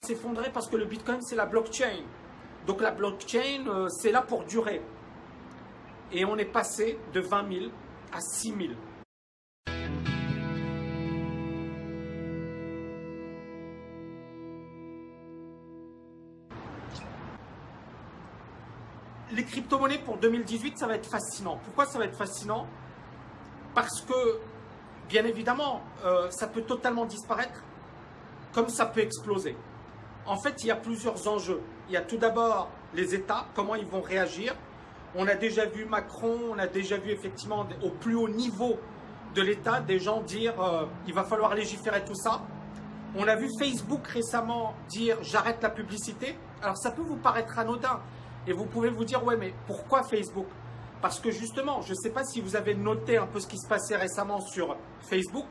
s'effondrer parce que le Bitcoin, c'est la blockchain. Donc la blockchain, c'est là pour durer. Et on est passé de 20 000 à 6 000. Les crypto-monnaies pour 2018, ça va être fascinant. Pourquoi ça va être fascinant? Parce que, bien évidemment, ça peut totalement disparaître, comme ça peut exploser. En fait, il y a plusieurs enjeux. Il y a tout d'abord les États, comment ils vont réagir. On a déjà vu Macron, on a déjà vu effectivement au plus haut niveau de l'État des gens dire il va falloir légiférer tout ça. On a vu Facebook récemment dire j'arrête la publicité. Alors ça peut vous paraître anodin et vous pouvez vous dire ouais mais pourquoi Facebook? Parce que justement, je ne sais pas si vous avez noté un peu ce qui se passait récemment sur Facebook,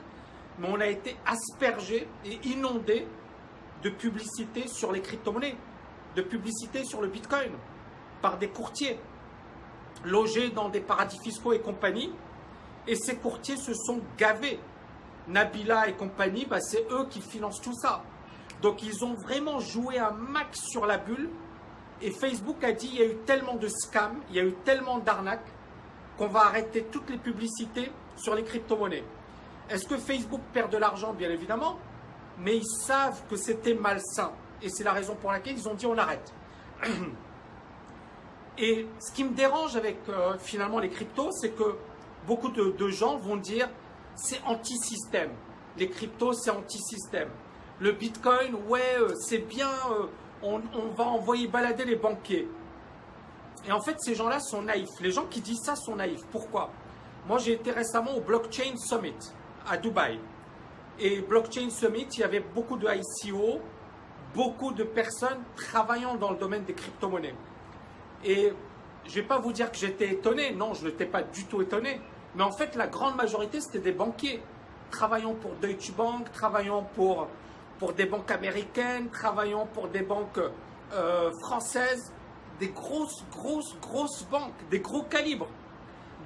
mais on a été aspergé et inondé de publicité sur les crypto-monnaies, de publicité sur le Bitcoin, par des courtiers logés dans des paradis fiscaux et compagnie. Et ces courtiers se sont gavés. Nabila et compagnie, bah, c'est eux qui financent tout ça. Donc ils ont vraiment joué un max sur la bulle. Et Facebook a dit il y a eu tellement de scams, il y a eu tellement d'arnaques qu'on va arrêter toutes les publicités sur les crypto-monnaies. Est-ce que Facebook perd de l'argent? Bien évidemment, mais ils savent que c'était malsain. Et c'est la raison pour laquelle ils ont dit on arrête. Et ce qui me dérange avec finalement les cryptos, c'est que beaucoup de gens vont dire c'est anti-système. Les cryptos, c'est anti-système. Le Bitcoin, ouais, c'est bien, on va envoyer balader les banquiers. Et en fait, ces gens-là sont naïfs. Les gens qui disent ça sont naïfs. Pourquoi? Moi, j'ai été récemment au Blockchain Summit à Dubaï. Et Blockchain Summit, il y avait beaucoup de ICO, beaucoup de personnes travaillant dans le domaine des crypto-monnaies. Et je ne vais pas vous dire que j'étais étonné. Non, je n'étais pas du tout étonné. Mais en fait, la grande majorité, c'était des banquiers. Travaillant pour Deutsche Bank, travaillant pour des banques américaines, travaillant pour des banques françaises. Des grosses banques, des gros calibres.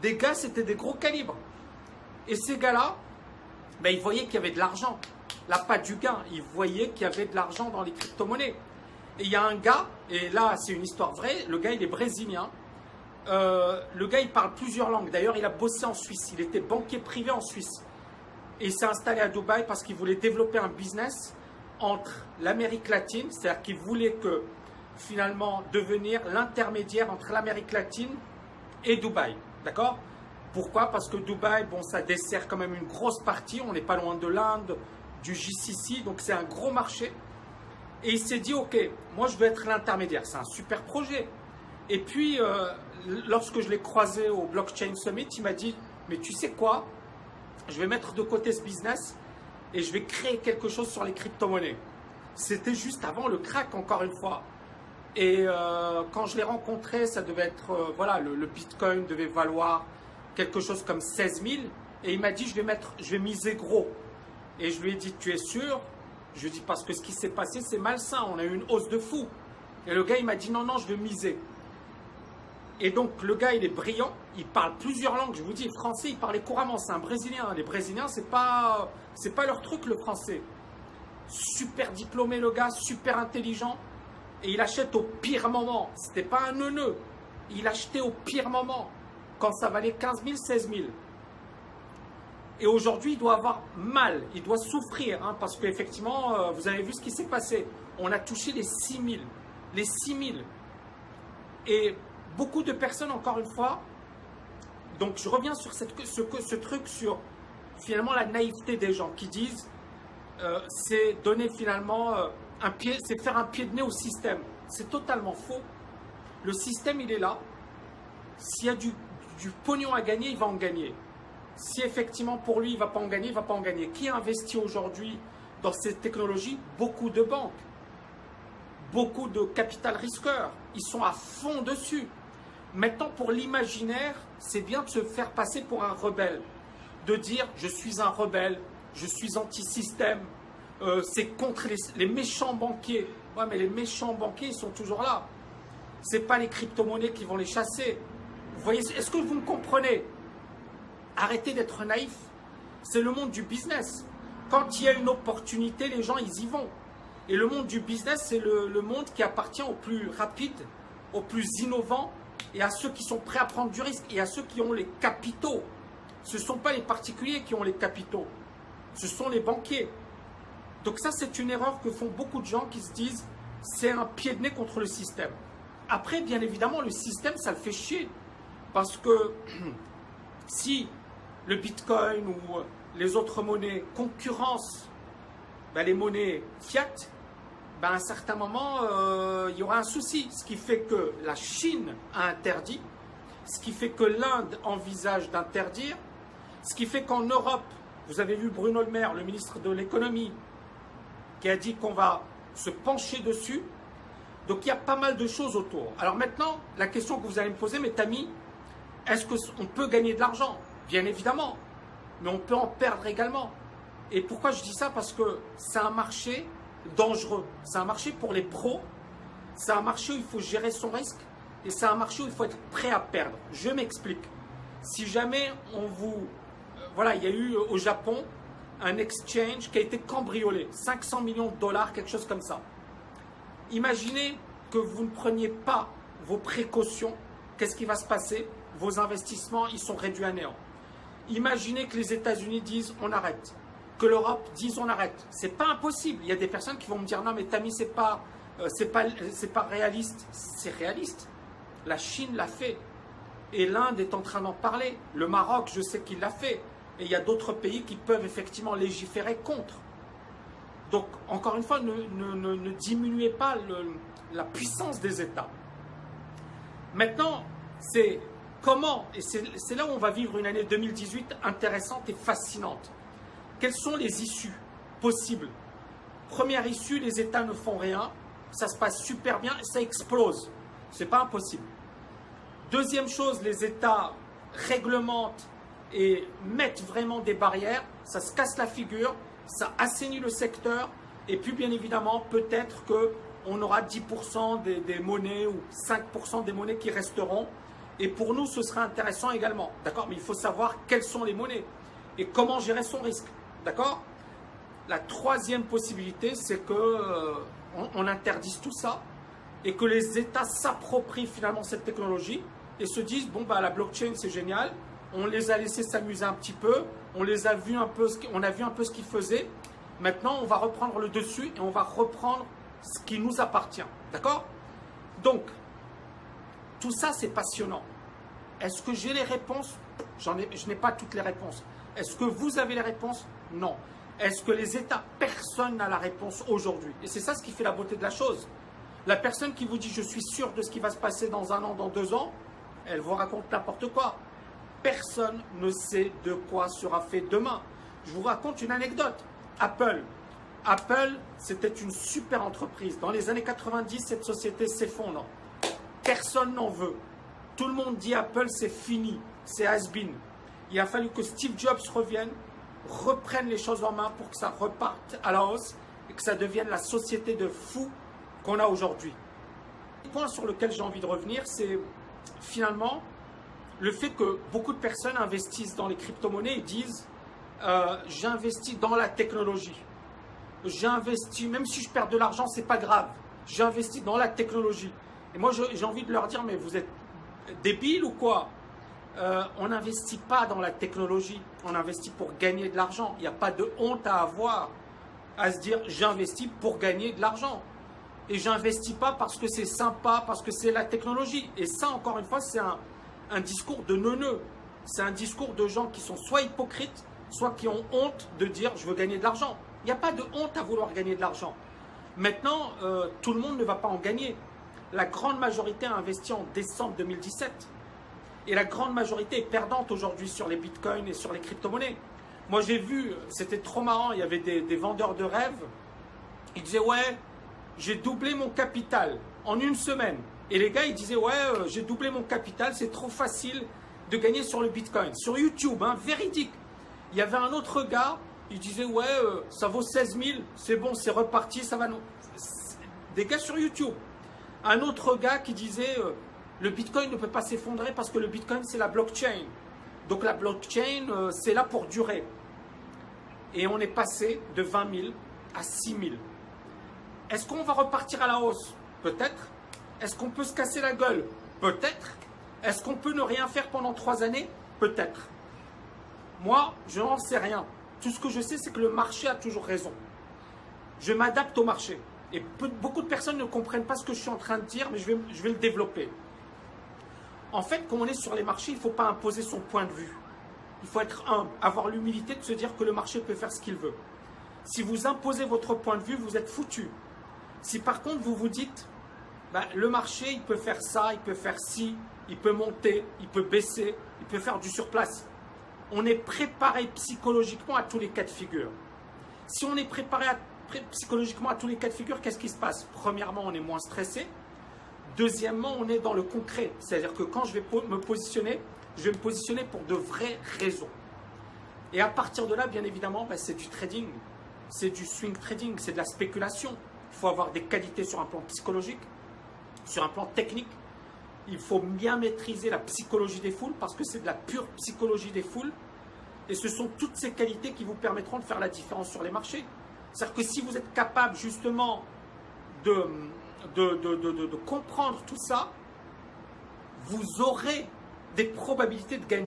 Des gars, c'était des gros calibres. Et ces gars-là, ben, ils voyaient qu'il y avait de l'argent. Là, pas du gain. Ils voyaient qu'il y avait de l'argent dans les crypto-monnaies. Et il y a un gars, et là, c'est une histoire vraie, le gars, il est brésilien. Le gars, il parle plusieurs langues. D'ailleurs, il a bossé en Suisse. Il était banquier privé en Suisse. Et il s'est installé à Dubaï parce qu'il voulait développer un business entre l'Amérique latine, c'est-à-dire qu'il voulait que, finalement, devenir l'intermédiaire entre l'Amérique latine et Dubaï. D'accord? Pourquoi? Parce que Dubaï, bon, ça dessert quand même une grosse partie. On n'est pas loin de l'Inde, du GCC, donc c'est un gros marché. Et il s'est dit, ok, moi je veux être l'intermédiaire. C'est un super projet. Et puis, lorsque je l'ai croisé au Blockchain Summit, il m'a dit, mais tu sais quoi? Je vais mettre de côté ce business et je vais créer quelque chose sur les crypto-monnaies. C'était juste avant le crack, encore une fois. Et quand je l'ai rencontré, ça devait être, voilà, le Bitcoin devait valoir quelque chose comme 16 000. Et il m'a dit, je vais miser gros. Et je lui ai dit, tu es sûr? Je lui ai dit, parce que ce qui s'est passé, c'est malsain. On a eu une hausse de fou. Et le gars, il m'a dit, non, non, je vais miser. Et donc, le gars, il est brillant. Il parle plusieurs langues. Je vous dis, français, il parlait couramment. C'est un Brésilien. Les Brésiliens, c'est pas leur truc, le français. Super diplômé, le gars, super intelligent. Et il achète au pire moment. C'était pas un neuneu. Il achetait au pire moment. Quand ça valait 15 000, 16 000. Et aujourd'hui, il doit avoir mal. Il doit souffrir. Hein, parce qu'effectivement, vous avez vu ce qui s'est passé. On a touché les 6 000. Les 6 000. Et beaucoup de personnes, encore une fois, donc je reviens sur ce truc sur finalement la naïveté des gens qui disent c'est donner finalement un pied, c'est faire un pied de nez au système. C'est totalement faux. Le système, il est là. S'il y a du pognon à gagner, il va en gagner. Si effectivement pour lui, il ne va pas en gagner, il ne va pas en gagner. Qui investit aujourd'hui dans ces technologies? Beaucoup de banques, beaucoup de capital risqueurs. Ils sont à fond dessus. Maintenant, pour l'imaginaire, c'est bien de se faire passer pour un rebelle. De dire, je suis un rebelle, je suis anti-système, c'est contre les méchants banquiers. Ouais, mais les méchants banquiers, ils sont toujours là. Ce n'est pas les crypto-monnaies qui vont les chasser. Vous voyez, est-ce que vous me comprenez? Arrêtez d'être naïf. C'est le monde du business. Quand il y a une opportunité, les gens, ils y vont. Et le monde du business, c'est le monde qui appartient aux plus rapides, aux plus innovants et à ceux qui sont prêts à prendre du risque et à ceux qui ont les capitaux. Ce ne sont pas les particuliers qui ont les capitaux, ce sont les banquiers. Donc ça, c'est une erreur que font beaucoup de gens qui se disent c'est un pied de nez contre le système. Après, bien évidemment, le système, ça le fait chier. Parce que si le Bitcoin ou les autres monnaies concurrencent les monnaies fiat, à un certain moment, il y aura un souci. Ce qui fait que la Chine a interdit, ce qui fait que l'Inde envisage d'interdire, ce qui fait qu'en Europe, vous avez vu Bruno Le Maire, le ministre de l'économie, qui a dit qu'on va se pencher dessus. Donc il y a pas mal de choses autour. Alors maintenant, la question que vous allez me poser, mes amis, est-ce qu'on peut gagner de l'argent? Bien évidemment, mais on peut en perdre également. Et pourquoi je dis ça? Parce que c'est un marché dangereux. C'est un marché pour les pros. C'est un marché où il faut gérer son risque. Et c'est un marché où il faut être prêt à perdre. Je m'explique. Si jamais on vous... Voilà, il y a eu au Japon un exchange qui a été cambriolé. 500 millions de dollars, quelque chose comme ça. Imaginez que vous ne preniez pas vos précautions. Qu'est-ce qui va se passer? Vos investissements, ils sont réduits à néant. Imaginez que les États-Unis disent on arrête. Que l'Europe dise on arrête. C'est pas impossible. Il y a des personnes qui vont me dire non mais Tammy, c'est pas réaliste. C'est réaliste. La Chine l'a fait. Et l'Inde est en train d'en parler. Le Maroc, je sais qu'il l'a fait. Et il y a d'autres pays qui peuvent effectivement légiférer contre. Donc, encore une fois, ne diminuez pas la puissance des États. Maintenant, c'est comment, et c'est là où on va vivre une année 2018 intéressante et fascinante. Quelles sont les issues possibles? Première issue, les États ne font rien, ça se passe super bien et ça explose. Ce n'est pas impossible. Deuxième chose, les États réglementent et mettent vraiment des barrières, ça se casse la figure, ça assainit le secteur et puis bien évidemment peut-être qu'on aura 10% des monnaies ou 5% des monnaies qui resteront et pour nous ce sera intéressant également, d'accord? Mais il faut savoir quelles sont les monnaies et comment gérer son risque, d'accord? La troisième possibilité c'est qu'on interdise tout ça et que les États s'approprient finalement cette technologie et se disent bon la blockchain c'est génial, on les a laissés s'amuser un petit peu, on a vu un peu ce qu'ils faisaient. Maintenant, on va reprendre le dessus et on va reprendre ce qui nous appartient. D'accord? Donc, tout ça, c'est passionnant. Est-ce que j'ai les réponses? Je n'ai pas toutes les réponses. Est-ce que vous avez les réponses? Non. Est-ce que les États? Personne n'a la réponse aujourd'hui. Et c'est ça ce qui fait la beauté de la chose. La personne qui vous dit « je suis sûr de ce qui va se passer dans 1 an, dans 2 ans », elle vous raconte n'importe quoi. Personne ne sait de quoi sera fait demain. Je vous raconte une anecdote. Apple, c'était une super entreprise. Dans les années 90, cette société s'effondre. Personne n'en veut. Tout le monde dit Apple, c'est fini, c'est has-been. Il a fallu que Steve Jobs revienne, reprenne les choses en main pour que ça reparte à la hausse et que ça devienne la société de fous qu'on a aujourd'hui. Le point sur lequel j'ai envie de revenir, c'est finalement le fait que beaucoup de personnes investissent dans les crypto-monnaies et disent j'investis dans la technologie. J'investis, même si je perds de l'argent, c'est pas grave. J'investis dans la technologie. Et moi, j'ai envie de leur dire, mais vous êtes débiles ou quoi? On n'investit pas dans la technologie. On investit pour gagner de l'argent. Il n'y a pas de honte à avoir à se dire j'investis pour gagner de l'argent. Et j'investis pas parce que c'est sympa, parce que c'est la technologie. Et ça, encore une fois, c'est un discours de neuneux. C'est un discours de gens qui sont soit hypocrites, soit qui ont honte de dire je veux gagner de l'argent. Il n'y a pas de honte à vouloir gagner de l'argent. Maintenant, tout le monde ne va pas en gagner. La grande majorité a investi en décembre 2017. Et la grande majorité est perdante aujourd'hui sur les bitcoins et sur les crypto-monnaies. Moi j'ai vu, c'était trop marrant, il y avait des vendeurs de rêves. Ils disaient ouais, j'ai doublé mon capital en 1 semaine. Et les gars, ils disaient, ouais, j'ai doublé mon capital, c'est trop facile de gagner sur le Bitcoin. Sur YouTube, hein, véridique. Il y avait un autre gars, il disait, ouais, ça vaut 16 000, c'est bon, c'est reparti, ça va nous... Des gars sur YouTube. Un autre gars qui disait, le Bitcoin ne peut pas s'effondrer parce que le Bitcoin, c'est la blockchain. Donc la blockchain, c'est là pour durer. Et on est passé de 20 000 à 6 000. Est-ce qu'on va repartir à la hausse? Peut-être. Est-ce qu'on peut se casser la gueule? Peut-être. Est-ce qu'on peut ne rien faire pendant 3 années? Peut-être. Moi, je n'en sais rien. Tout ce que je sais, c'est que le marché a toujours raison. Je m'adapte au marché. Et beaucoup de personnes ne comprennent pas ce que je suis en train de dire, mais je vais le développer. En fait, quand on est sur les marchés, il ne faut pas imposer son point de vue. Il faut être humble, avoir l'humilité de se dire que le marché peut faire ce qu'il veut. Si vous imposez votre point de vue, vous êtes foutu. Si par contre vous vous dites, ben, le marché, il peut faire ça, il peut faire ci, il peut monter, il peut baisser, il peut faire du surplace. On est préparé psychologiquement à tous les cas de figure. Si on est préparé psychologiquement à tous les cas de figure, qu'est-ce qui se passe? Premièrement, on est moins stressé. Deuxièmement, on est dans le concret. C'est-à-dire que quand je vais me positionner, je vais me positionner pour de vraies raisons. Et à partir de là, bien évidemment, ben, c'est du trading. C'est du swing trading, c'est de la spéculation. Il faut avoir des qualités sur un plan psychologique, sur un plan technique. Il faut bien maîtriser la psychologie des foules parce que c'est de la pure psychologie des foules. Et ce sont toutes ces qualités qui vous permettront de faire la différence sur les marchés. C'est-à-dire que si vous êtes capable justement de comprendre tout ça, vous aurez des probabilités de gagner.